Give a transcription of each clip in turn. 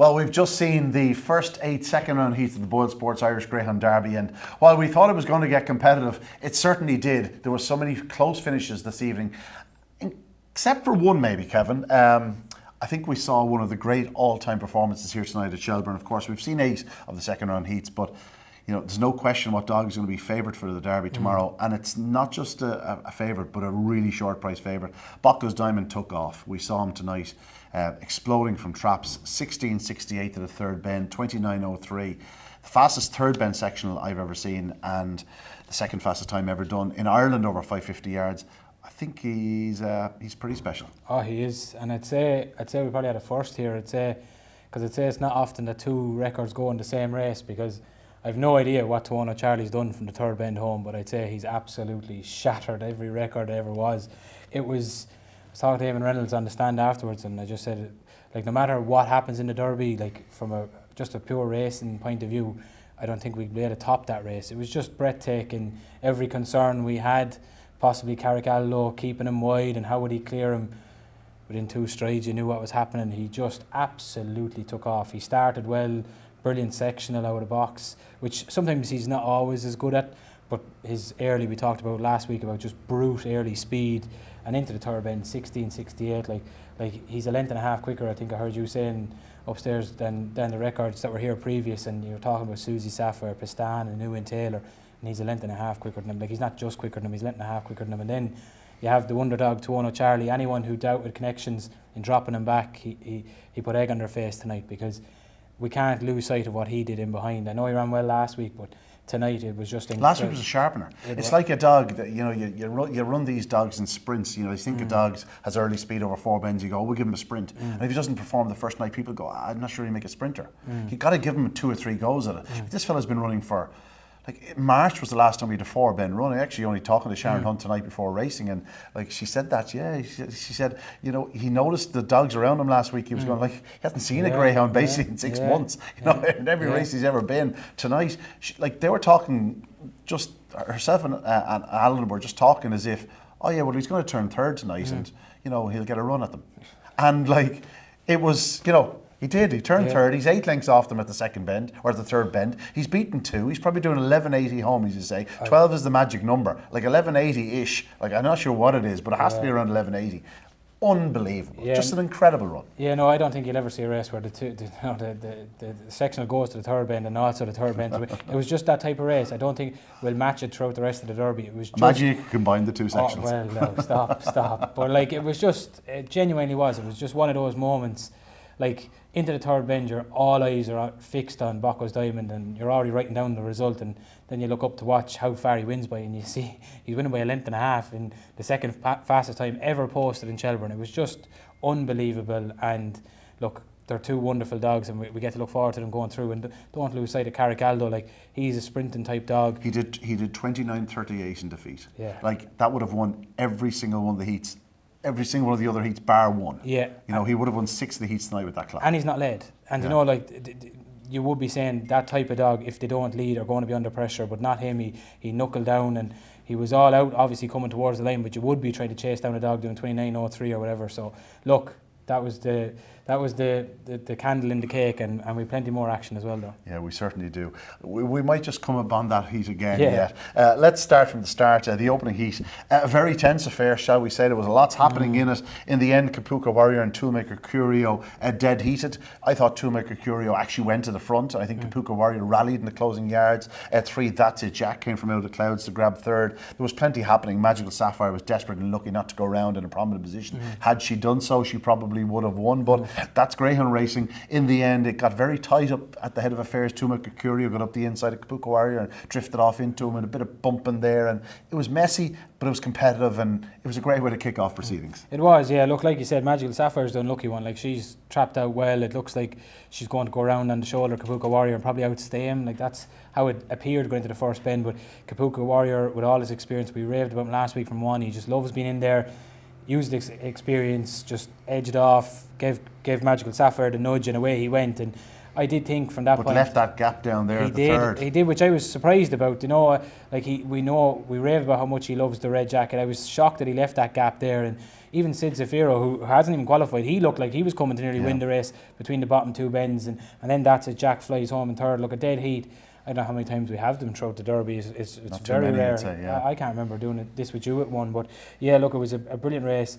Well, we've just seen the first 8 second-round heats of the BoyleSports Irish Greyhound Derby, and while we thought it was going to get competitive, it certainly did. There were so many close finishes this evening, except for one maybe, Kevin. I think we saw one of the great all-time performances here tonight at Shelbourne. Of course, we've seen 8 of the second-round heats, but there's no question what dog is going to be favoured for the Derby tomorrow, and it's not just a favourite, but a really short-price favourite. Bocco's Diamond took off. We saw him tonight, exploding from traps, 16.68 to the third bend, 29.03. The fastest third bend sectional I've ever seen, and the second fastest time ever done in Ireland over 550 yards. I think he's pretty special. Oh, he is, and I'd say we probably had a first here. Because it's not often that two records go in the same race, because I've no idea what Tuono Charlie's done from the third bend home, but I'd say he's absolutely shattered every record there ever was. I was talking to Eamon Reynolds on the stand afterwards, and I just said, like, no matter what happens in the Derby, like from just a pure racing point of view, I don't think we'd be able to top that race. It was just breathtaking. Every concern we had, possibly Carricaldo keeping him wide and how would he clear him. Within 2 strides you knew what was happening. He just absolutely took off. He started well, brilliant sectional out of the box, which sometimes he's not always as good at, but his early, we talked about last week about just brute early speed, and into the third bend, 16.68, like he's a length and a half quicker, I think I heard you saying upstairs, than the records that were here previous, and you were talking about Susie Sapphire, Pistan and Ewan Taylor, and he's a length and a half quicker than him. Like, he's not just quicker than him, he's a length and a half quicker than him. And then you have the wonder dog Tuono Charlie. Anyone who doubted connections in dropping him back, he put egg on their face tonight, because we can't lose sight of what he did in behind. I know he ran well last week, but tonight it was just incredible. Last week was a sharpener. It's like a dog that you run these dogs in sprints. You think a dog has early speed over 4 bends. You go, we'll give him a sprint. And if he doesn't perform the first night, people go, I'm not sure he'll make a sprinter. You got to give him 2 or 3 goes at it. This fella's been running for. Like, March was the last time we had a 4 bend run. I actually only talking to Sharon Hunt tonight before racing, and like she said that, she said, he noticed the dogs around him last week. He was going like, he hasn't seen a greyhound basically in 6 months. In every race he's ever been. Tonight, they were talking, just herself and Alan were just talking as if, he's going to turn third tonight, and he'll get a run at them, and like it was, He did. He turned third. He's 8 lengths off them at the second bend, or at the third bend. He's beaten 2. He's probably doing 11.80 home, as you say. 12 is the magic number. Like 11.80-ish. Like, I'm not sure what it is, but it has to be around 11.80. Unbelievable. Just an incredible run. Yeah, no, I don't think you'll ever see a race where the sectional goes to the third bend and also the third bend. It was just that type of race. I don't think we'll match it throughout the rest of the Derby. It was just, imagine you could combine the 2 sections. Well, no, stop. But like, it was just, it genuinely was. It was just one of those moments. Like, into the third bend, all eyes are fixed on Bocco's Diamond, and you're already writing down the result, and then you look up to watch how far he wins by, and you see he's winning by a length and a half in the second fastest time ever posted in Shelbourne. It was just unbelievable, and look, they're 2 wonderful dogs, and we get to look forward to them going through. And don't lose sight of Carricaldo. Like, he's a sprinting type dog. He did 29.38 in defeat. Yeah. Like, that would have won every single one of the heats. Every single one of the other heats bar 1. Yeah. He would have won 6 of the heats tonight with that clock. And he's not led. And you would be saying that type of dog, if they don't lead, are going to be under pressure, but not him. He knuckled down, and he was all out, obviously coming towards the line, but you would be trying to chase down a dog doing 29.03 or whatever. So look, that was the candle in the cake, and we plenty more action as well, though. Yeah, we certainly do. We might just come upon that heat again yet. Let's start from the start. The opening heat, a very tense affair, shall we say. There was a lot happening in it. In the end, Capuca Warrior and Toolmaker Curio dead heated. I thought Toolmaker Curio actually went to the front. I think Capuca Warrior rallied in the closing yards. 3, That's It Jack came from out of the clouds to grab third. There was plenty happening. Magical Sapphire was desperate and lucky not to go round in a prominent position. Had she done so, she probably would have won, but that's greyhound racing. In the end, it got very tight up at the head of affairs. Toolmaker Curio got up the inside of Capuca Warrior and drifted off into him, and a bit of bumping there, and it was messy, but it was competitive, and it was a great way to kick off proceedings. It was, yeah. Look, like you said, Magical Sapphire's the unlucky one. Like, she's trapped out well. It looks like she's going to go around on the shoulder of Capuca Warrior and probably outstay him. Like, that's how it appeared going into the first bend. But Capuca Warrior, with all his experience, we raved about him last week from one. He just loves being in there. Used experience, just edged off, gave Magical Sapphire the nudge, and away he went. And I did think from that but point. left that gap down there at the third. He did, which I was surprised about. You know, like we rave about how much he loves the red jacket. I was shocked that he left that gap there. And even Sid Zafiro, who hasn't even qualified, he looked like he was coming to nearly win the race between the bottom two bends. And then that's it. Jack flies home in third. Look, a dead heat. I don't know how many times we have them throughout the Derby. It's very rare. I can't remember doing this with you at one. But yeah, look, it was a brilliant race.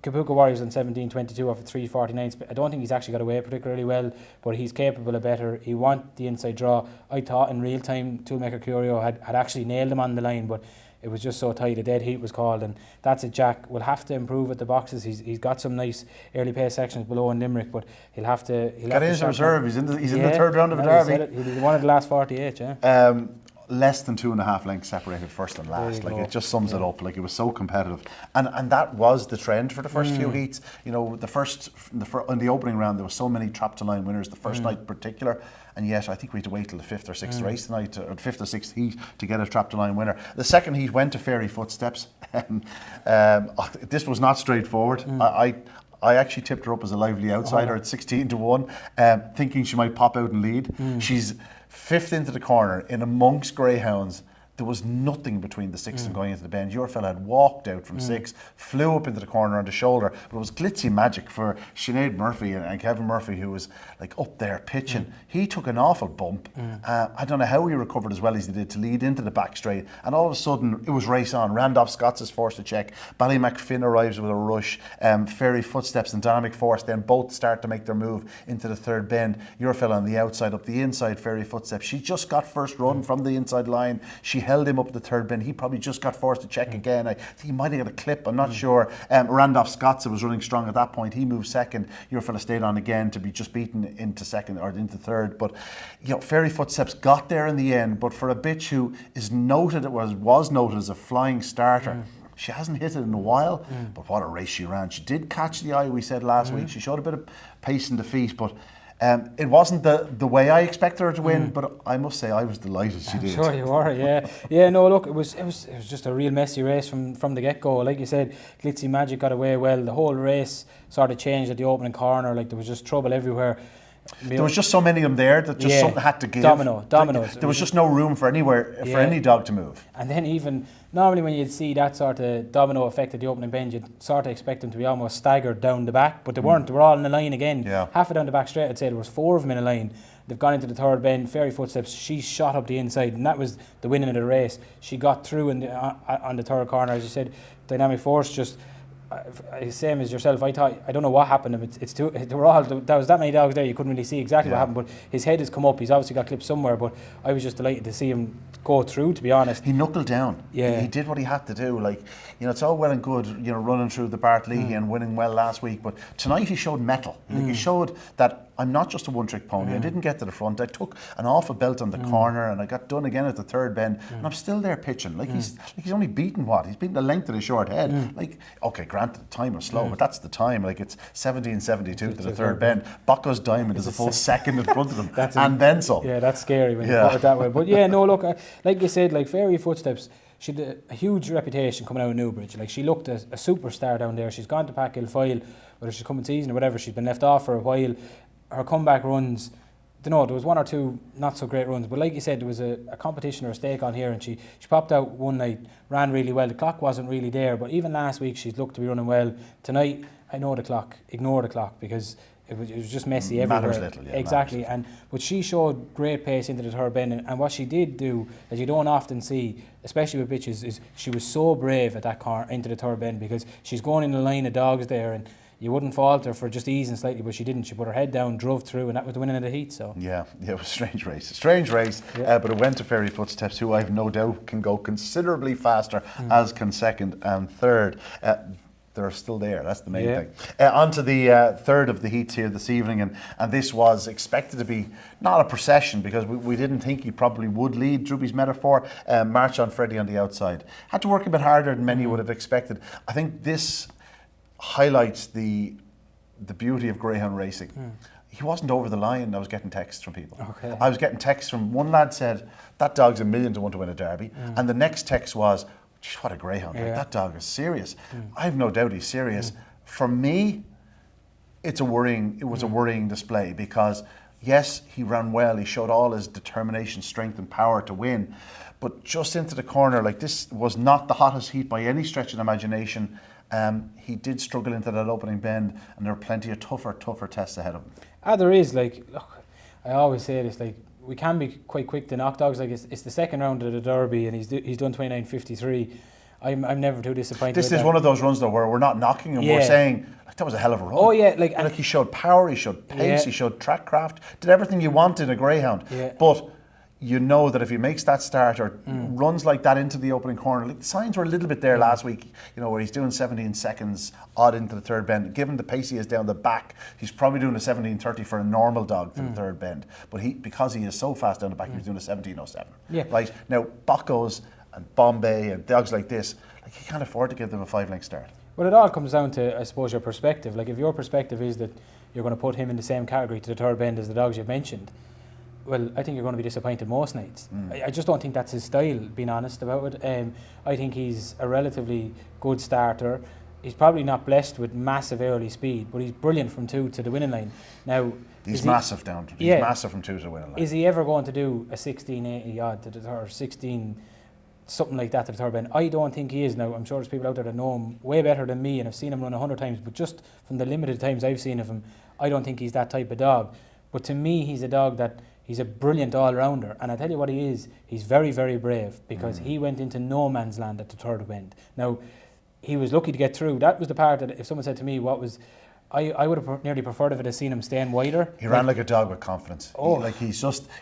Kapuka Warriors on 17.22 off of 3.49. I don't think he's actually got away particularly well, but he's capable of better. He want the inside draw. I thought in real time Toolmaker Curio had actually nailed him on the line, but it was just so tight. A dead heat was called, and that's it. Jack will have to improve at the boxes. He's got some nice early pace sections below in Limerick, but he'll have to. Got his reserve. He's in the third round of a Derby. He won the last 48. Yeah. Less than 2.5 lengths separated first and last. Like, it just sums it up. Like, it was so competitive, and that was the trend for the first few heats. You know, in the opening round there were so many trap to line winners the first night in particular, and yet I think we had to wait till the 5th or 6th race tonight, or 5th or 6th heat, to get a trap to line winner. The second heat went to Fairy Footsteps. This was not straightforward. I actually tipped her up as a lively outsider at 16 to 1, thinking she might pop out and lead. She's 5th into the corner in amongst greyhounds. There was nothing between the 6th and going into the bend. Your fella had walked out from 6, flew up into the corner on the shoulder, but it was glitzy magic for Sinead Murphy and Kevin Murphy, who was like up there pitching. He took an awful bump. I don't know how he recovered as well as he did to lead into the back straight, and all of a sudden it was race on. Randolph Scott's is forced to check. Ballymacfinn arrives with a rush. Fairy Footsteps and Dynamic Force then both start to make their move into the third bend. Your fella on the outside, up the inside, Fairy Footsteps. She just got first run from the inside line. She held him up the third bend. He probably just got forced to check again. I think he might have got a clip, I'm not sure. Randolph Scott's was running strong at that point. He moved second. Your fella stayed on again to be just beaten into second or into third. But you know, Fairy Footsteps got there in the end, but for a bitch who is noted, was noted as a flying starter, she hasn't hit it in a while, but what a race she ran. She did catch the eye, we said last week. She showed a bit of pace in the feet, but it wasn't the way I expected her to win, but I must say I was delighted she did. Sure you were, yeah. Yeah, no, look, it was just a real messy race from the get-go. Like you said, Glitzy Magic got away well. The whole race sort of changed at the opening corner. Like, there was just trouble everywhere. There was just so many of them there that just something had to give. Dominoes. There was just no room for any dog to move. And then even normally when you'd see that sort of domino effect at the opening bend, you'd sort of expect them to be almost staggered down the back, but they weren't. They were all in a line again. Yeah. Half down the back straight, I'd say there was 4 of them in a line. They've gone into the third bend. Fairy Footsteps, she shot up the inside, and that was the winning of the race. She got through on the third corner, as you said. Dynamic Force just. Same as yourself, I don't know what happened. There was that many dogs there, you couldn't really see exactly what happened, but his head has come up. He's obviously got clipped somewhere, but I was just delighted to see him go through, to be honest. He knuckled down. Yeah. He did what he had to do. Like, you know, it's all well and good, you know, running through the Bart Leahy and winning well last week, but tonight he showed mettle. Like, he showed that I'm not just a one-trick pony. I didn't get to the front. I took an awful belt on the corner, and I got done again at the third bend, and I'm still there pitching. Like, he's only beaten what? He's beaten the length of the short head. Like, okay, granted, the time was slow, but that's the time. Like, it's 17.72 to the third bend. Bocco's Diamond is a full second in front of him, and then some. Yeah, that's scary when you put it that way. But yeah, no, look, like you said, like Fairy Footsteps, she had a huge reputation coming out of Newbridge. Like, she looked a superstar down there. She's gone to Packhill File, whether she's coming season or whatever. She's been left off for a while. Her comeback runs, there was 1 or 2 not so great runs, but like you said, there was a competition or a stake on here, and she popped out one night, ran really well. The clock wasn't really there, but even last week she's looked to be running well. Tonight, I know the clock, ignore the clock, because it was just messy everywhere. Matters little, yeah. Exactly, but she showed great pace into the third bend, and what she did do that you don't often see, especially with bitches, is she was so brave at that corner into the third bend, because she's going in the line of dogs there, and you wouldn't fault her for just easing slightly, but she didn't. She put her head down, drove through, and that was the winning of the heat. So yeah, it was a strange race. But it went to Fairy Footsteps, who I've no doubt can go considerably faster, as can second and third. They're still there, that's the main thing. On to the third of the heats here this evening, and this was expected to be not a procession, because we didn't think he probably would lead, Drewby's metaphor. March on Freddie on the outside. Had to work a bit harder than many would have expected. I think this highlights the beauty of greyhound racing. He wasn't over the line. I was getting texts from people. Okay. I was getting texts from one lad said, that dog's $1 million to 1 to win a Derby. And the next text was, geez, what a greyhound. Like, that dog is serious. I have no doubt he's serious. For me, it was a worrying display, because yes, he ran well. He showed all his determination, strength and power to win. But just into the corner, like, this was not the hottest heat by any stretch of the imagination. He did struggle into that opening bend, and there are plenty of tougher tests ahead of him. There is, like, look, I always say this, like, we can be quite quick to knock dogs. Like, it's the second round of the Derby, and he's done 29.53. I'm never too disappointed. This is one of those runs though where we're not knocking him. We're saying, like, that was a hell of a run. Oh yeah, like he showed power, he showed pace, he showed track craft, did everything you want in a greyhound. Yeah. But you know that if he makes that start or runs like that into the opening corner, like, the signs were a little bit there last week, you know, where he's doing 17 seconds odd into the third bend. Given the pace he is down the back, he's probably doing a 17.30 for a normal dog for the third bend. But because he is so fast down the back, he was doing a 17.07. Yeah. Right now, Boccos and Bombay and dogs like this, like, you can't afford to give them a 5-length start. Well, it all comes down to, I suppose, your perspective. Like, if your perspective is that you're going to put him in the same category to the third bend as the dogs you've mentioned, well, I think you're going to be disappointed most nights. I just don't think that's his style, being honest about it. I think he's a relatively good starter. He's probably not blessed with massive early speed, but he's brilliant from 2 to the winning line. Now, he's massive down. He's massive from 2 to the winning line. Is he ever going to do a 16.80 odd to the third, or 16 something like that to the third bend? I don't think he is. Now, I'm sure there's people out there that know him way better than me and have seen him run 100 times, but just from the limited times I've seen of him, I don't think he's that type of dog. But to me, he's a dog that he's a brilliant all-rounder, and I tell you what he is, he's very, very brave, because he went into no man's land at the third bend. Now, he was lucky to get through. That was the part that, if someone said to me what was, I would have nearly preferred if I'd have seen him staying wider. He ran like a dog with confidence.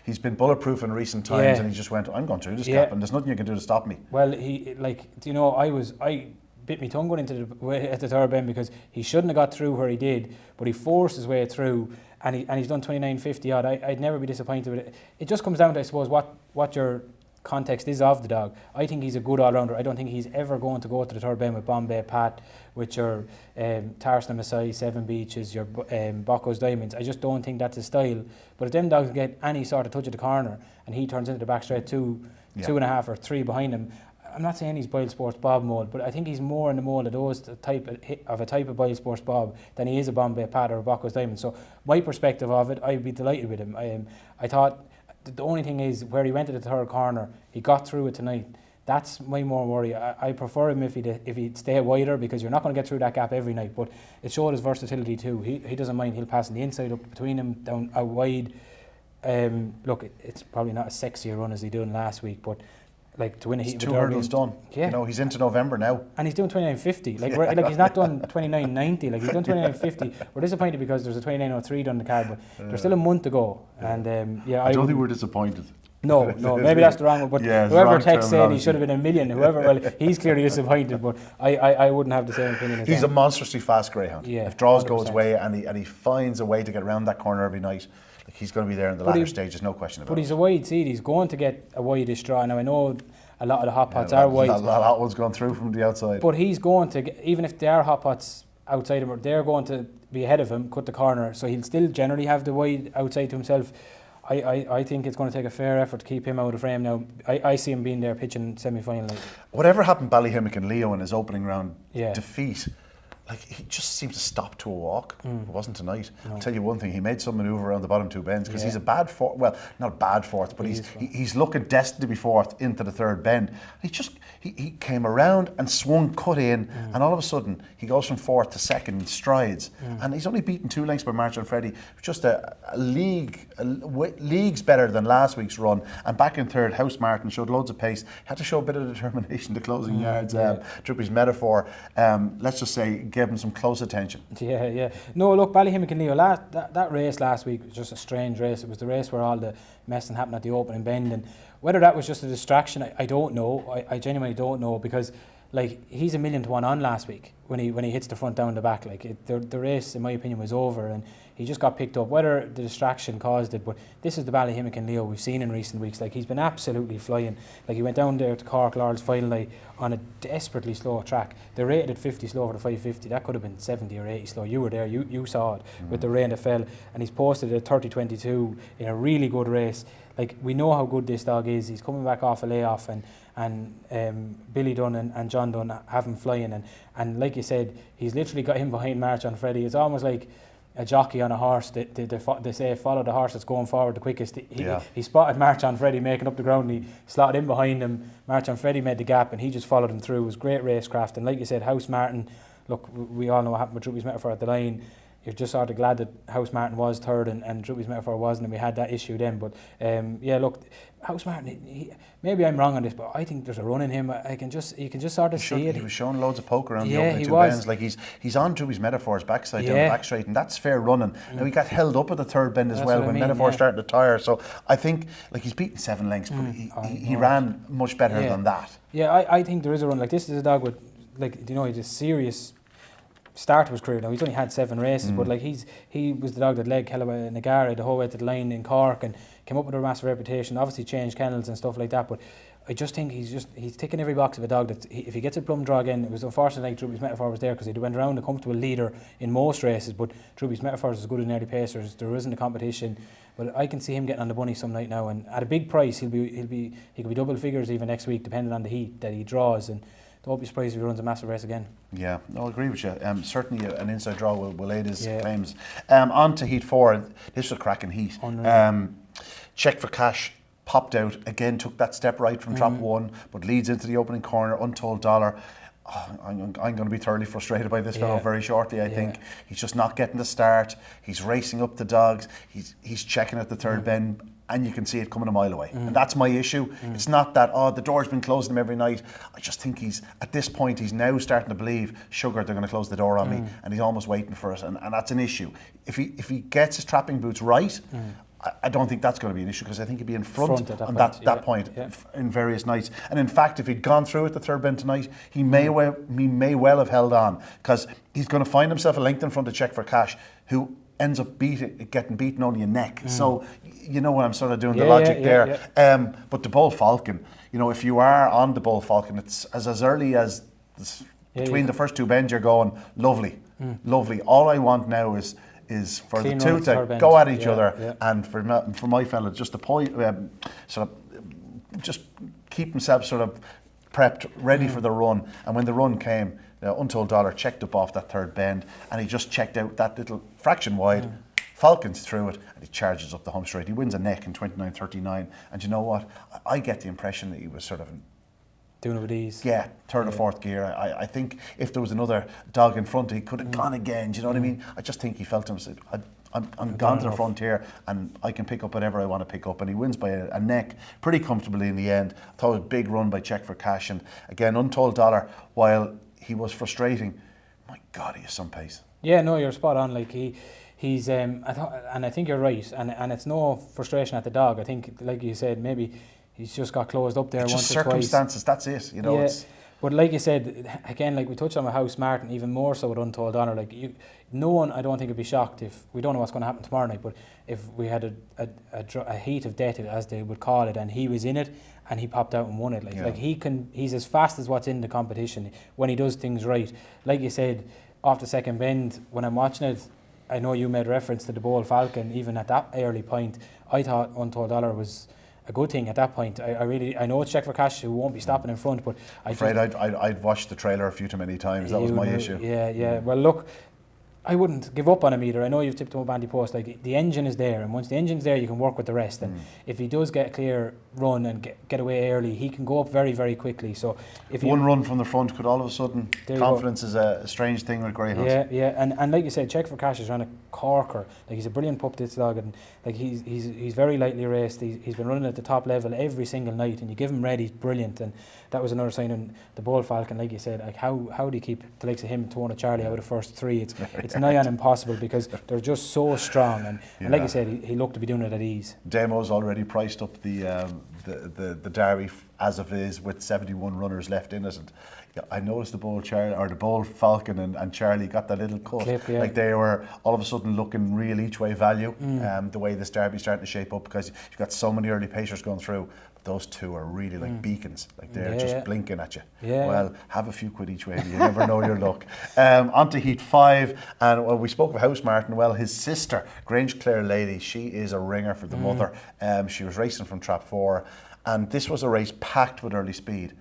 He's been bulletproof in recent times, and he just went, I'm going through this gap, and there's nothing you can do to stop me. Well, I bit my tongue going into at the third bend, because he shouldn't have got through where he did, but he forced his way through, and he's done 29.50 odd. I'd never be disappointed with it. It just comes down to, I suppose, what your context is of the dog. I think he's a good all-rounder. I don't think he's ever going to go to the third bend with Bombay Pat, with your Tarsland Masai, Seven Beaches, your Boccos Diamonds. I just don't think that's his style. But if them dogs get any sort of touch at the corner and he turns into the back straight 2.5 or 3 behind him, I'm not saying he's BoyleSports Bob mould, but I think he's more in the mould of those type of BoyleSports Bob than he is a Bombay Pat or a Boccos Diamond. So my perspective of it, I'd be delighted with him. I thought the only thing is where he went to the third corner, he got through it tonight. That's my more worry. I prefer him if he'd stay wider, because you're not going to get through that gap every night. But it showed his versatility too. He doesn't mind. He'll pass on the inside, up between him, down out wide. Look, it's probably not as sexy a run as he done last week, but like, to win a heat, 2 hurdles done. Yeah. You know, he's into November now, and he's doing 29.50. Like, he's not done 29.90. Like, he's done 29.50. We're disappointed because there's a 29.03 done the card, but there's still a month to go. And I don't think we're disappointed. No, maybe that's the wrong one. But whoever text said he should have been a million, well, he's clearly disappointed. But I wouldn't have the same opinion as he's a monstrously fast greyhound. Yeah, if draws 100%. go his way and he finds a way to get around that corner every night, like, he's going to be there in the latter stages, no question about it. But he's a wide seed. He's going to get a wide-ish draw. Now, I know a lot of the hot pots are wide. A lot of hot ones going through from the outside. But he's going to get, even if there are hot pots outside him, they're going to be ahead of him, cut the corner. So he'll still generally have the wide outside to himself. I think it's going to take a fair effort to keep him out of frame now. I see him being there pitching semi-final. Whatever happened Ballyhimmock and Leo in his opening round defeat, like, he just seemed to stop to a walk. It wasn't tonight. No. I'll tell you one thing, he made some manoeuvre around the bottom 2 bends, because he's a bad fourth, well, not a bad fourth, but he's looking destined to be fourth into the third bend. He came around and swung cut in, and all of a sudden he goes from fourth to second in strides, and he's only beaten 2 lengths by March on Freddie. Just a leagues better than last week's run, and back in third, House Martin showed loads of pace, had to show a bit of determination to closing yards. Drippy's metaphor, let's just say, gave him some close attention. Yeah. No, look, Ballyhimmock and Leo, that race last week was just a strange race. It was the race where all the messing happened at the opening bend, and whether that was just a distraction, I don't know. I genuinely don't know, because, like, he's 1,000,000 to 1 on last week when he hits the front down the back. Like, the race, in my opinion, was over, and he just got picked up. Whether the distraction caused it, but this is the Ballyhimmock and Leo we've seen in recent weeks. Like, he's been absolutely flying. Like, he went down there to Cork Laurels final night on a desperately slow track. They rated it 50 slow for the 550. That could have been 70 or 80 slow. You were there. You saw it with the rain that fell, and he's posted a 30.22 in a really good race. Like, we know how good this dog is. He's coming back off a layoff, and Billy Dunn and John Dunn have him flying, and like you said, he's literally got him behind March on Freddie. It's almost like a jockey on a horse, they say follow the horse that's going forward the quickest. He spotted March on Freddie making up the ground, and he slotted in behind him. March on Freddie made the gap, and he just followed him through. It was great racecraft, and like you said, House Martin, look, we all know what happened with Droopy's Metaphor at the line. You're just sort of glad that House Martin was third and Droopy's Metaphor wasn't, and we had that issue then. But yeah, look, House Martin, maybe I'm wrong on this, but I think there's a run in him. You can just sort of see it. He was showing loads of poke around the opening two bends. Like he's on Droopy's Metaphor's backside down the back straight, and that's fair running. Now he got held up at the third bend as well when Metaphor started to tire. So I think like he's beaten 7 lengths, but he ran much better than that. Yeah, I think there is a run. Like this is a dog with, like, you know, he's a serious start to his career. Now he's only had 7 races, but like he was the dog that led Kellaway Nagara the whole way to the line in Cork and came up with a massive reputation. Obviously changed kennels and stuff like that, but I just think he's ticking every box of a dog that if he gets a plum draw again. It was unfortunate like Droopy's Metaphor was there because he went around a comfortable leader in most races, but Droopy's Metaphor is as good in early pacers. There isn't a competition, but I can see him getting on the bunny some night now, and at a big price he could be double figures even next week depending on the heat that he draws. And don't be surprised if he runs a massive race again. Yeah, no, I agree with you. Certainly an inside draw will aid his claims. On to Heat 4. This was a cracking heat. Check for Cash popped out again, took that step right from trap 1, but leads into the opening corner. Untold Dollar. I'm going to be thoroughly frustrated by this fellow very shortly. I think he's just not getting the start. He's racing up the dogs. He's checking at the third bend, and you can see it coming a mile away. And that's my issue. It's not that the door's been closing him every night. I just think at this point he's now starting to believe, sugar, they're going to close the door on me, and he's almost waiting for it, and that's an issue. If he gets his trapping boots right, I don't think that's going to be an issue, because I think he'd be in front on that point in various nights. And in fact, if he'd gone through at the third bend tonight, he may well have held on, because he's going to find himself a length in front of Check for Cash, who ends up getting beaten only a neck. So you know what I'm sort of doing the logic there. But the Bull Falcon, you know, if you are on the Bull Falcon, it's as early as between the first 2 bends you're going, lovely. All I want now is for clean the two to go at each other, and for my fella just to sort of just keep himself sort of prepped, ready for the run. And when the run came, the Untold Dollar checked up off that third bend, and he just checked out that little fraction wide. Falcon's through it, and he charges up the hump straight. He wins a neck in 29.39. And you know what? I get the impression that he was sort of doing it with ease. Yeah, third or fourth gear. I think if there was anotother dog in front, he could have gone again. Do you know what I mean? I just think he felt himself, I'm gone to the front here, and I can pick up whatever I want to pick up. And he wins by a neck pretty comfortably in the end. I thought it was a big run by Check for Cash. And again, Untold Dollar, while he was frustrating, my God, he has some pace. Yeah, no, you're spot on. Like he's I think you're right. And it's no frustration at the dog. I think, like you said, maybe he's just got closed up there once or twice. Circumstances, that's it. You know. Yeah. But like you said, again, like we touched on with House Martin, even more so with Untold Honor. Like no one, I don't think, would be shocked if we don't know what's going to happen tomorrow night. But if we had a heat of death, as they would call it, and he was in it and he popped out and won it, like he's as fast as what's in the competition when he does things right. Like you said, off the second bend, when I'm watching it, I know you made reference to the Bowl Falcon. Even at that early point, I thought Untold Dollar was a good thing at that point. I know it's Check for Cash who won't be stopping in front, but I'd watched the trailer a few too many times. That was my issue. Yeah. Well, look, I wouldn't give up on him either. I know you've tipped him up anti-post. Like, the engine is there, and once the engine's there, you can work with the rest. And if he does get a clear run and get away early, he can go up very, very quickly. So if one run from the front could all of a sudden, confidence is a strange thing with greyhounds. Yeah. And like you said, Check for Cash is on a corker. Like, he's a brilliant pup, this dog, and like he's very lightly raced. He's been running at the top level every single night, and you give him red, he's brilliant. And that was another sign in the Bull Falcon. Like you said, like how do you keep the likes of him to one of Charlie out of the first 3? It's nigh on impossible, because they're just so strong, and like you said, he looked to be doing it at ease. Damo's already priced up the Derby as of is, with 71 runners left in it, and I noticed the Bull Falcon and Charlie got that little cut. Clip, like they were all of a sudden looking real each way value. The way this Derby's starting to shape up, because you've got so many early pacers going through. Those two are really like beacons, like they're just blinking at you. Well, have a few quid each way, you never know your luck. On to Heat 5, and we spoke of House Martin. Well, his sister, Grange Clare Lady, she is a ringer for the mother. She was racing from trap 4, and this was a race packed with early speed.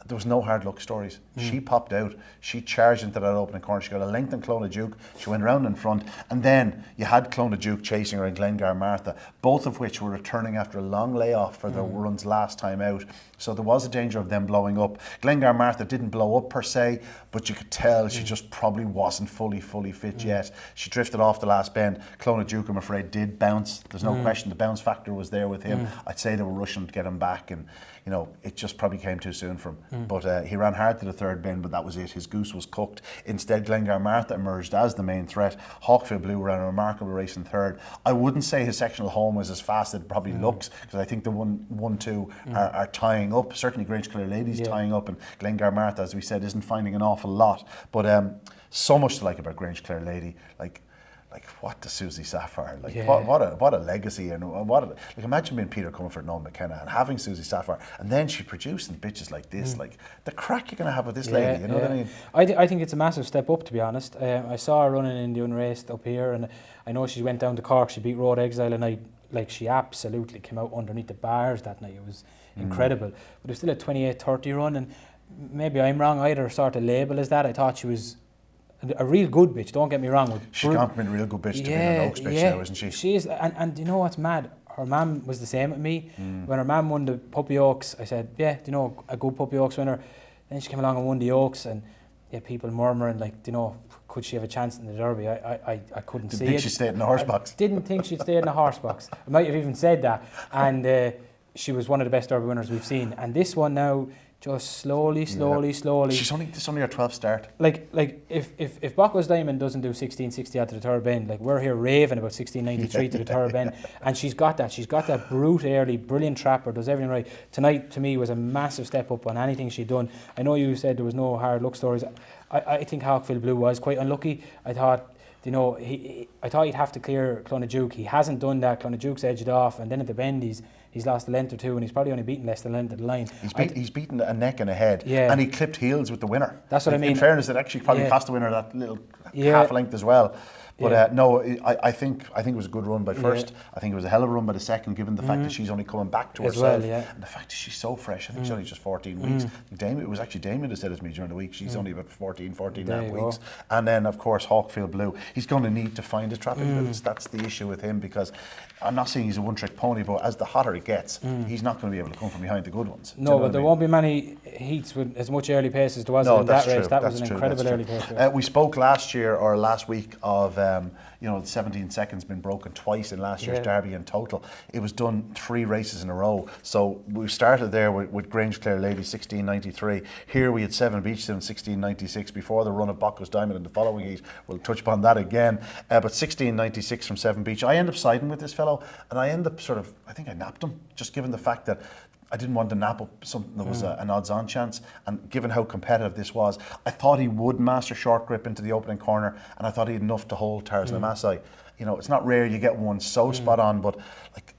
there was no hard luck stories. She popped out, she charged into that opening corner, she got a length in Clonadduke, she went round in front, and then you had Clonadduke chasing her in Glengar Martha, both of which were returning after a long layoff for their runs last time out. So there was a danger of them blowing up. Glengar Martha didn't blow up per se, but you could tell she just probably wasn't fully fit yet. She drifted off the last bend. Clonadduke, I'm afraid, did bounce. There's no question the bounce factor was there with him. I'd say they were rushing to get him back, and you know, it just probably came too soon for him. But he ran hard to the third bend, but that was it. His goose was cooked. Instead, Glengar Martha emerged as the main threat. Hawkfield Blue ran a remarkable race in third. I wouldn't say his sectional home was as fast as it probably looks, because I think the 1-2 are tying up. Certainly Grange Clare Ladies tying up, and Glengar Martha, as we said, isn't finding an awful lot. But so much to like about Grange Clare Lady. Like what does Susie Sapphire, like what a legacy, and like imagine being Peter Comfort and Noel McKenna and having Susie Sapphire, and then she producing bitches like this, like the crack you're going to have with this lady, you know what I mean? I think it's a massive step up, to be honest. I saw her running in the unraced up here, and I know she went down to Cork, she beat Road Exile, and she absolutely came out underneath the bars that night. It was incredible, but it was still a 28:30 run, and maybe I'm wrong, I had her sort of label as that. I thought she was a real good bitch, don't get me wrong. She's gone from being a real good bitch to being an Oaks bitch now, isn't she? She is, and you know what's mad? Her mum was the same with me. When her mum won the Puppy Oaks, I said, yeah, you know, a good Puppy Oaks winner. Then she came along and won the Oaks, and people murmuring, like, you know, could she have a chance in the Derby? I couldn't see it. Didn't think she stayed in the horse box? Didn't think she'd stay in the horse box. I might have even said that. And she was one of the best Derby winners we've seen. And this one now, just slowly. She's only her 12th start. Like if Bocco's Diamond doesn't do 1660 out to the third bend, like we're here raving about 1693 to the third bend, and she's got that brute early, brilliant trapper, does everything right. Tonight to me was a massive step up on anything she'd done. I know you said there was no hard luck stories. I think Hawkfield Blue was quite unlucky. I thought, you know, I thought he'd have to clear Clonadduke. He hasn't done that. Clonadduke's edged off, and then at the bend he's lost a length or two, and he's probably only beaten less than a length of the line. He's beaten a neck and a head, and he clipped heels with the winner. That's what I mean. In fairness, it actually probably cost the winner that little half a length as well. But no, I think it was a good run by first. I think it was a hell of a run by the second, given the fact that she's only coming back to herself, and the fact that she's so fresh. I think she's only just 14 weeks. It was actually Damien that said it to me during the week. She's only about 14 and a half weeks. And then, of course, Hawkfield Blue. He's going to need to find his trapping abilities. That's the issue with him, because I'm not saying he's a one-trick pony, but as the hotter it gets, he's not going to be able to come from behind the good ones. No, but there won't be many heats with as much early pace as there was in that race. That was an incredible early pace. We spoke last week of you know, the 17 seconds been broken twice in last year's Derby in total. It was done 3 races in a row. So we started there with Grange Clare Lady 1693. Here we had 7 Beach in 1696 before the run of Bocco's Diamond in the following heat. We'll touch upon that again. But 1696 from 7 Beach. I end up siding with this fellow, and I end up I think I napped him, just given the fact that I didn't want to nap up something that was an odds-on chance, and given how competitive this was, I thought he would master short grip into the opening corner, and I thought he had enough to hold Tarzan Amasai. You know, it's not rare you get one so spot on, but like,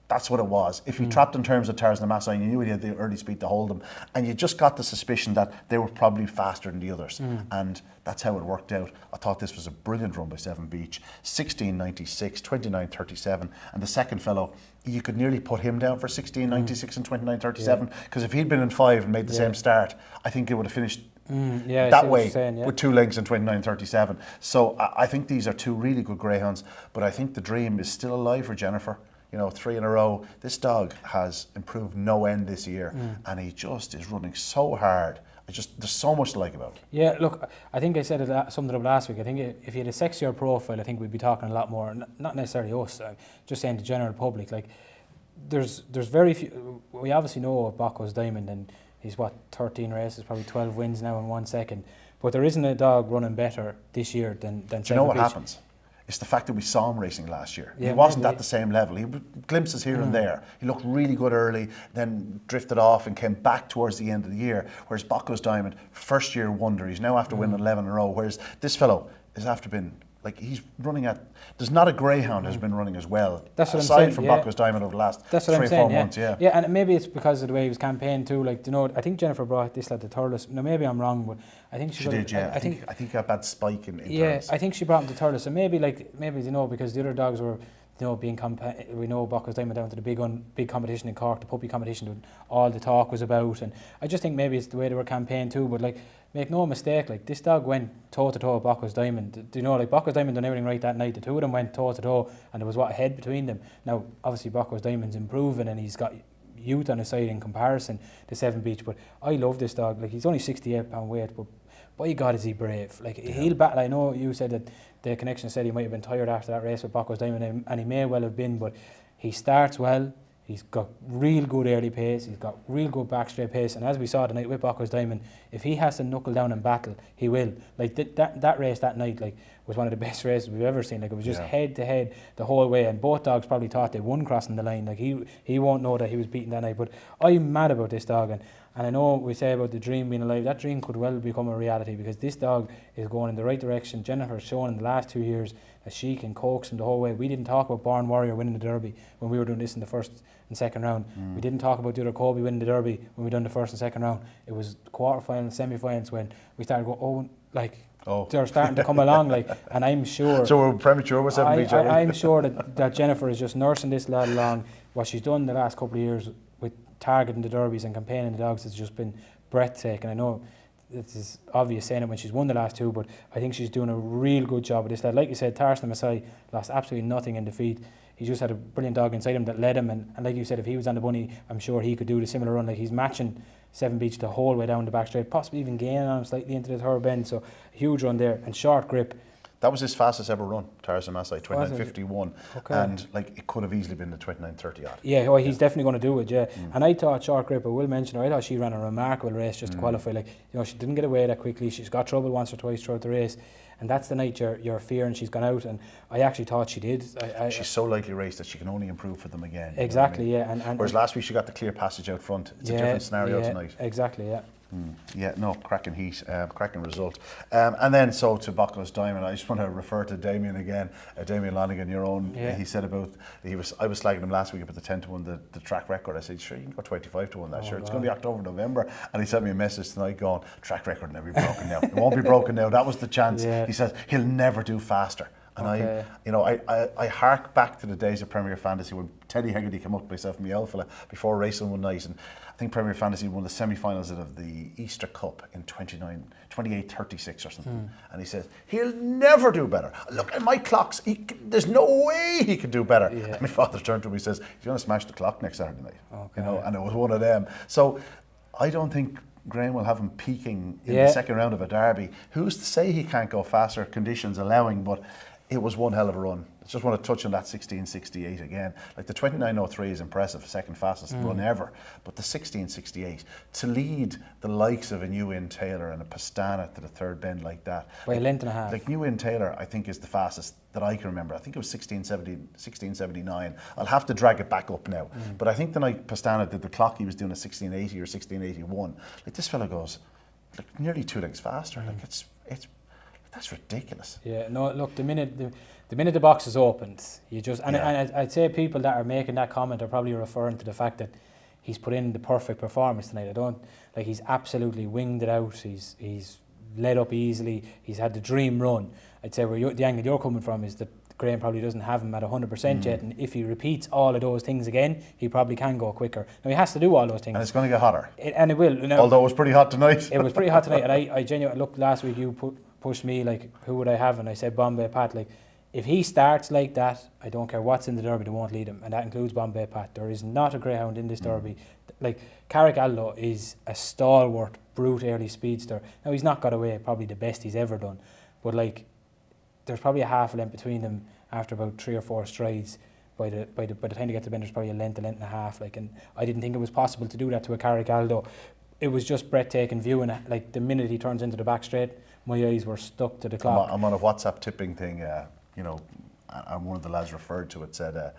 that's what it was. If he trapped in terms of Tarzan Amasai, and you knew he had the early speed to hold him, and you just got the suspicion that they were probably faster than the others, and that's how it worked out. I thought this was a brilliant run by 7 Beach, 1696, 29:37, and the second fellow, you could nearly put him down for 1696 and 29:37, because if he'd been in 5 and made the same start, I think it would have finished that way with 2 lengths and 29:37. So I think these are 2 really good greyhounds, but I think the dream is still alive for Jennifer. You know, 3 in a row. This dog has improved no end this year, and he just is running so hard. There's so much to like about him. Yeah, look, I think I said it, summed it up last week. I think if he had a sexier profile, I think we'd be talking a lot more. Not necessarily us, just saying the general public. Like, there's very few. We obviously know of Bocco's Diamond, and he's 13 races, probably 12 wins now in 1 second. But there isn't a dog running better this year than. Do you know what happens? It's the fact that we saw him racing last year. He wasn't at the same level. He glimpses here and there. He looked really good early, then drifted off and came back towards the end of the year. Whereas Bocco's Diamond, first year wonder. He's now after winning 11 in a row. Whereas this fellow has after been, like, he's running at, there's not a greyhound has been running as well. That's what aside I'm saying, from Bocco's Diamond over the last 3 or 4 months. Yeah, and maybe it's because of the way he was campaigned too. Like, you know, I think Jennifer brought this lad to Thurles. Now maybe I'm wrong, but I think she did. Yeah, I think he got a bad spike in yeah, Thurles. I think she brought him to Thurles. So maybe you know, because the other dogs were, you know, we know Buckles Diamond down to the big competition in Cork, the puppy competition that all the talk was about, and I just think maybe it's the way they were campaigned too. But like, make no mistake, like this dog went toe to toe with Buckles Diamond. Do you know, like Buckles Diamond done everything right that night. The two of them went toe to toe, and there was a head between them. Now, obviously, Buckles Diamond's improving, and he's got youth on his side in comparison to Seven Beach. But I love this dog. Like, he's only 68 pound weight, but by God is he brave. Like, he'll battle. I know you said that the connection said he might have been tired after that race with Buckles Diamond, and he may well have been, but he starts well. He's got real good early pace, he's got real good back straight pace, and as we saw tonight with Buckles Diamond, if he has to knuckle down and battle, he will. Like that race that night, like, was one of the best races we've ever seen. Like, it was just head to head the whole way, and both dogs probably thought they won crossing the line. Like, he won't know that he was beaten that night. But I'm mad about this dog, and I know we say about the dream being alive. That dream could well become a reality, because this dog is going in the right direction. Jennifer's shown in the last 2 years that she can coax him the whole way. We didn't talk about Born Warrior winning the Derby when we were doing this in the first and second round. We didn't talk about the other Kobe winning the Derby when we done the first and second round. It was quarterfinals, semi-finals when we started going, they're starting to come along, like, and I'm sure. So we're premature with 7 Beach. I'm sure that Jennifer is just nursing this lad along. What she's done the last couple of years with targeting the derbies and campaigning the dogs has just been breathtaking. I know it is obvious saying it when she's won the last two, but I think she's doing a real good job with this lad. Like you said, Tarstan Masai lost absolutely nothing in defeat. He just had a brilliant dog inside him that led him, and like you said, if he was on the bunny, I'm sure he could do the similar run. Like, he's matching Seven Beach the whole way down the back straight, possibly even gaining on him slightly into the third bend. So huge run there, and short grip. That was his fastest ever run, Tarstan Masai, 29.51, okay. And like, it could have easily been the 29.30 odd. Yeah, well, he's definitely going to do it, yeah. And I thought short grip, I will mention her, I thought she ran a remarkable race just to qualify. Like, you know, she didn't get away that quickly. She's got trouble once or twice throughout the race, and that's the night you're fearing she's gone out, and I actually thought she did. She's so lightly raced that she can only improve for them again. Exactly, you know what I mean? yeah. And whereas last week she got the clear passage out front. It's a different scenario tonight. Exactly, yeah. Yeah, no, cracking heat, cracking result. And then so to Buckles Diamond, I just want to refer to Damien again, Damien Lonigan, your own. He said about, I was slagging him last week about the 10-1, the track record. I said, sure, you can go 25-1 that, sure. It's going to be October, November. And he sent me a message tonight going, track record will never be broken now. It won't be broken now. That was the chance. He says, he'll never do faster. And I hark back to the days of Premier Fantasy when Teddy Hegarty came up with myself and my Alpha before racing one night, and I think Premier Fantasy won the semi-finals of the Easter Cup in 28-36 or something. And he says, he'll never do better. Look at my clocks, there's no way he can do better. And my father turned to me and says, he's going to smash the clock next Saturday night. You know, and it was one of them. So I don't think Graham will have him peaking in the second round of a derby. Who's to say he can't go faster, conditions allowing, but it was one hell of a run. I just want to touch on that 16.68 again. Like, the 29.03 is impressive, second fastest run ever, but the 16.68 to lead the likes of a New Inn Taylor and a Pastana to the third bend like that. By a length and a half. Like, New Inn Taylor, I think, is the fastest that I can remember. I think it was 16.79. I'll have to drag it back up now. But I think the night Pastana did the clock, he was doing a 16.80 or 16.81. Like, this fella goes like nearly 2 legs faster. Like, it's that's ridiculous. Yeah, no, look, the minute the box is opened, you just, and I'd say people that are making that comment are probably referring to the fact that he's put in the perfect performance tonight. He's absolutely winged it out. He's led up easily. He's had the dream run. I'd say the angle you're coming from is that Graham probably doesn't have him at 100% yet, and if he repeats all of those things again, he probably can go quicker. Now, he has to do all those things. And it's going to get hotter. And it will. Now, although it was pretty hot tonight. It was pretty hot tonight, and I genuinely, look, last week you pushed me, like, who would I have? And I said Bombay Pat. Like, if he starts like that, I don't care what's in the Derby, they won't lead him, and that includes Bombay Pat. There is not a greyhound in this Derby. Like, Carrick Aldo is a stalwart, brute early speedster. Now, he's not got away probably the best he's ever done, but like, there's probably a half a length between them after about 3 or 4 strides. By the time they get to the bend, there's probably a length and a half. Like, and I didn't think it was possible to do that to a Carrick Aldo. It was just breathtaking viewing. Like, the minute he turns into the back straight, my eyes were stuck to the clock. I'm on a WhatsApp tipping thing, you know, and one of the lads referred to it, said,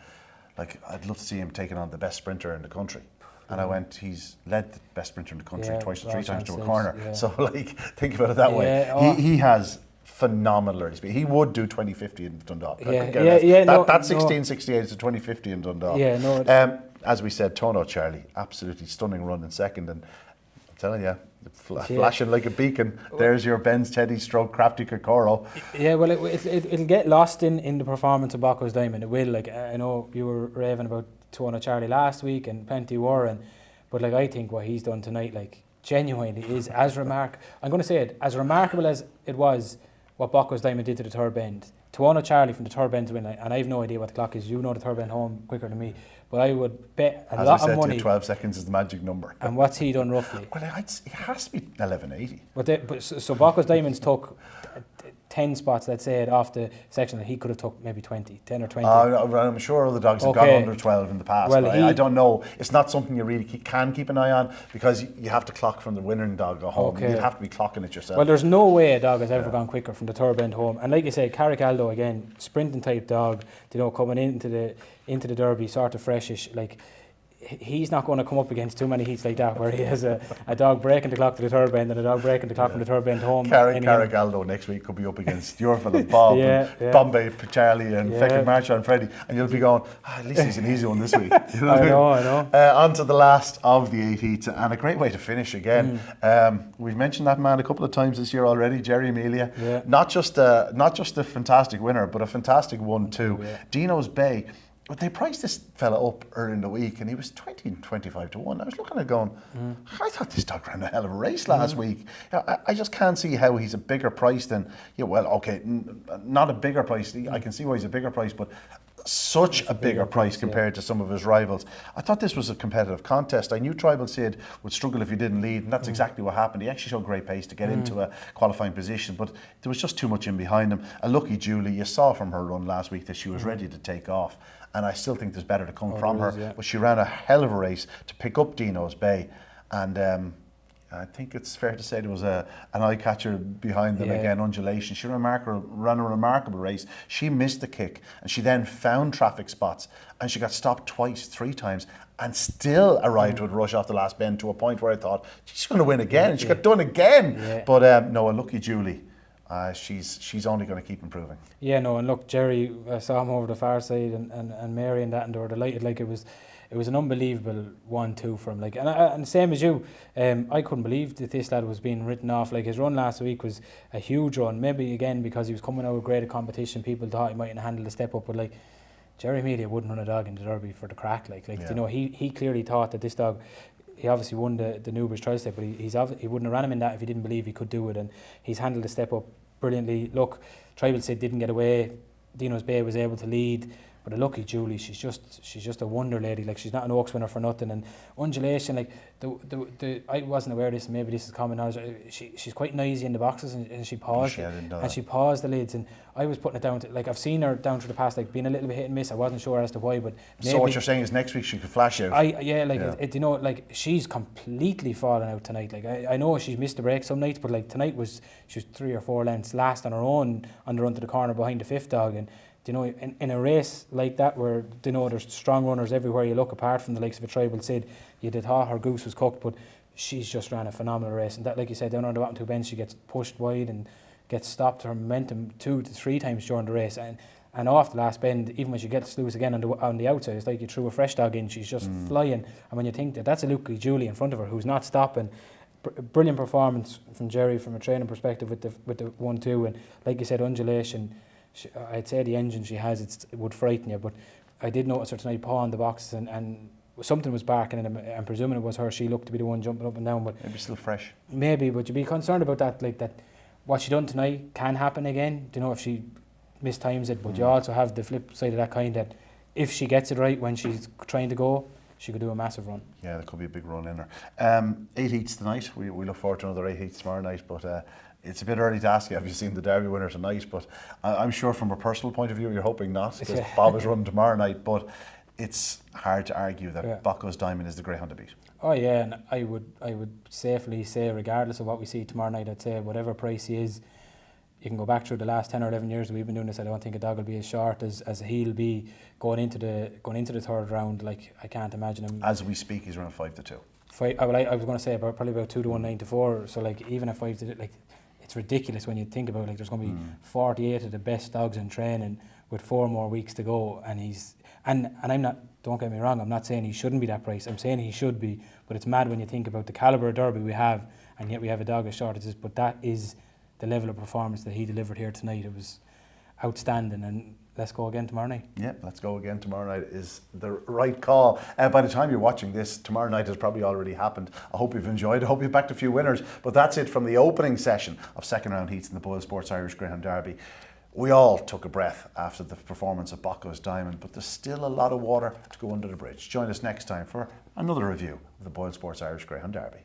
like, I'd love to see him taking on the best sprinter in the country. And I went, he's led the best sprinter in the country twice or 3 times to a corner. Yeah. So, like, think about it that way. He has phenomenal early speed. He would do 20.50 in Dundalk. That 16.68 is a 20.50 in Dundalk. Yeah, no. As we said, Tono Charlie, absolutely stunning run in second, and telling you, flashing like a beacon. There's your Ben's Teddy stroke Crafty Kokoro. Yeah, well, it'll get lost in the performance of Bocco's Diamond. It will. Like, I know you were raving about 200 Charlie last week, and plenty were, but like I think what he's done tonight, like genuinely, is as I'm going to say it, as remarkable as it was what Bocco's Diamond did to the third bend. 200 Charlie from the third bend to win, and I have no idea what the clock is. You know the third bend home quicker than me. But I would bet a lot of money. 12 seconds is the magic number. And what's he done roughly? Well, it has to be 11.80. So Bocco's Diamonds took 10 spots, let's say, off the section that he could have took maybe 10 or 20. I'm sure other dogs have gone under 12 in the past. Well, but I don't know. It's not something you really can keep an eye on, because you have to clock from the winning dog at home. You'd have to be clocking it yourself. Well, there's no way a dog has ever gone quicker from the third bend home. And like you say, Carricaldo, again, sprinting type dog, coming into the Derby, sort of freshish, like. He's not going to come up against too many heats like that, where he has a dog breaking the clock to the third bend and a dog breaking the clock from the third bend home. Carricaldo next week could be up against your fella Bob, and Bombay Charlie, and Feckin' Marshall and Freddie, and you'll be going, at least he's an easy one this week. You know I know. On to the last of the 8 heats, and a great way to finish again. We've mentioned that man a couple of times this year already, Jerry Amelia. Yeah. Not just a fantastic winner, but a fantastic one too. Yeah. Dino's Bay. But they priced this fella up early in the week, and he was 25 to 1. I was looking at it going, I thought this dog ran a hell of a race last week. I just can't see how he's a bigger price than, not a bigger price. I can see why he's a bigger price, but such a bigger price compared to some of his rivals. I thought this was a competitive contest. I knew Tribal Sid would struggle if he didn't lead, and that's exactly what happened. He actually showed great pace to get into a qualifying position, but there was just too much in behind him. And lucky Julie, you saw from her run last week that she was ready to take off. And I still think there's better to come from her. But she ran a hell of a race to pick up Dino's Bay. And I think it's fair to say there was an eye catcher behind them again, Undulation. She ran a remarkable race. She missed the kick, and she then found traffic spots, and she got stopped 3 times, and still arrived with rush off the last bend to a point where I thought, she's going to win again. And she got done again. Yeah. But no, a lucky Julie. She's only going to keep improving. Yeah, no, and look, Jerry, I saw him over the far side, and Mary and that, and they were delighted. Like, it was an unbelievable 1-2 for him. Like, and same as you, I couldn't believe that this lad was being written off. Like, his run last week was a huge run. Maybe again because he was coming out of greater competition, people thought he mightn't handle the step up. But like, Jerry Amelia wouldn't run a dog in the Derby for the crack. He clearly thought that this dog. He obviously won the Newbridge trial step, but he wouldn't have ran him in that if he didn't believe he could do it, and he's handled the step up brilliantly. Look, Tribal Sid didn't get away. Dino's Bay was able to lead, but a lucky Julie, she's just a wonder lady. Like, she's not an Oaks winner for nothing. And Undulation, like I wasn't aware of this, and maybe this is common knowledge. She's quite noisy in the boxes, and she paused she paused the lids, and I was putting it down to, like, I've seen her down through the past, like, being a little bit hit and miss. I wasn't sure as to why, but maybe, so what you're saying is next week she could flash out. She's completely fallen out tonight. Like, I know she's missed the break some nights, but like tonight she was 3 or 4 lengths last on her own on the run to the corner behind the fifth dog. And in a race like that where there's strong runners everywhere you look, apart from the likes of a Tribal Sid, you'd have thought her goose was cooked, but she's just ran a phenomenal race. And that, like you said, down on the bottom 2 bends, she gets pushed wide and gets stopped her momentum 2 to 3 times during the race. And off the last bend, even when she gets loose again on the outside, it's like you threw a fresh dog in. She's just flying. And when you think that's a Lucky Julie in front of her who's not stopping, brilliant performance from Jerry from a training perspective with the 1-2. And like you said, Undulation, I'd say the engine she has, it would frighten you. But I did notice her tonight pawing the boxes, and something was barking in them. I'm presuming it was her. She looked to be the one jumping up and down. But maybe still fresh. Maybe, but you'd be concerned about that. Like, that, what she done tonight can happen again. If she mistimes it, but you also have the flip side of that kind, that if she gets it right when she's trying to go, she could do a massive run. Yeah, there could be a big run in her. 8 heats tonight. We look forward to another 8 heats tomorrow night, but it's a bit early to ask you, have you seen the Derby winner tonight? But I'm sure from a personal point of view, you're hoping not, because Bob is running tomorrow night. But it's hard to argue that Bocco's Diamond is the greyhound to beat. Oh yeah, and I would safely say, regardless of what we see tomorrow night, I'd say whatever price he is, you can go back through the last 10 or 11 years that we've been doing this. I don't think a dog will be as short as he'll be going into the third round. Like, I can't imagine him. As we speak, he's running 5-2. I was going to say probably about 2 to 1, 9 to 4. So like, even a 5-2, like, it's ridiculous when you think about it. Like, there's going to be 48 of the best dogs in training with 4 more weeks to go, and And I'm not, don't get me wrong, I'm not saying he shouldn't be that price. I'm saying he should be, but it's mad when you think about the calibre of Derby we have, and yet we have a dog as short as this. But that is the level of performance that he delivered here tonight. It was outstanding, and let's go again tomorrow night. Yeah, let's go again tomorrow night is the right call. By the time you're watching this, tomorrow night has probably already happened. I hope you've enjoyed. I hope you've backed a few winners. But that's it from the opening session of second round heats in the BoyleSports Irish Greyhound Derby. We all took a breath after the performance of Bocco's Diamond, but there's still a lot of water to go under the bridge. Join us next time for another review of the BoyleSports Irish Greyhound Derby.